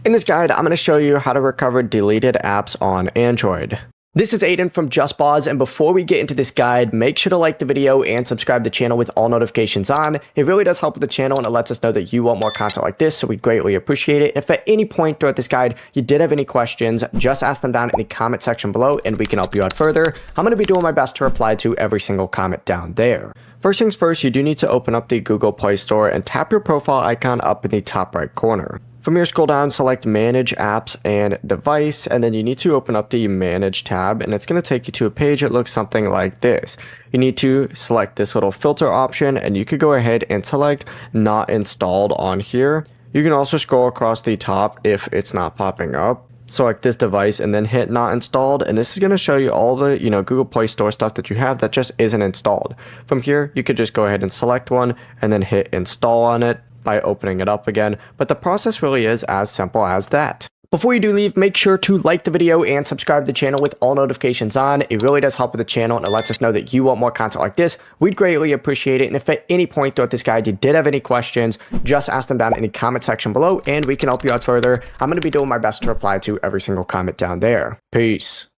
In this guide, I'm going to show you how to recover deleted apps on Android. This is Aiden from JustPause, and before we get into this guide, make sure to like the video and subscribe to the channel with all notifications on. It really does help with the channel and it lets us know that you want more content like this, so we greatly appreciate it. If at any point throughout this guide you did have any questions, just ask them down in the comment section below and we can help you out further. I'm going to be doing my best to reply to every single comment down there. First things first, you do need to open up the Google Play Store and tap your profile icon up in the top right corner. From here, scroll down, select Manage Apps and Device, and then you need to open up the Manage tab, and it's going to take you to a page that looks something like this. You need to select this little filter option, and you could go ahead and select Not Installed on here. You can also scroll across the top if it's not popping up. Select this device and then hit Not Installed, and this is going to show you all the Google Play Store stuff that you have that just isn't installed. From here, you could just go ahead and select one and then hit Install on it by opening it up again, but the process really is as simple as that. Before you do leave, make sure to like the video and subscribe to the channel with all notifications on. It really does help with the channel and it lets us know that you want more content like this. We'd greatly appreciate it. And if at any point throughout this guide you did have any questions, just ask them down in the comment section below and we can help you out further. I'm going to be doing my best to reply to every single comment down there. Peace.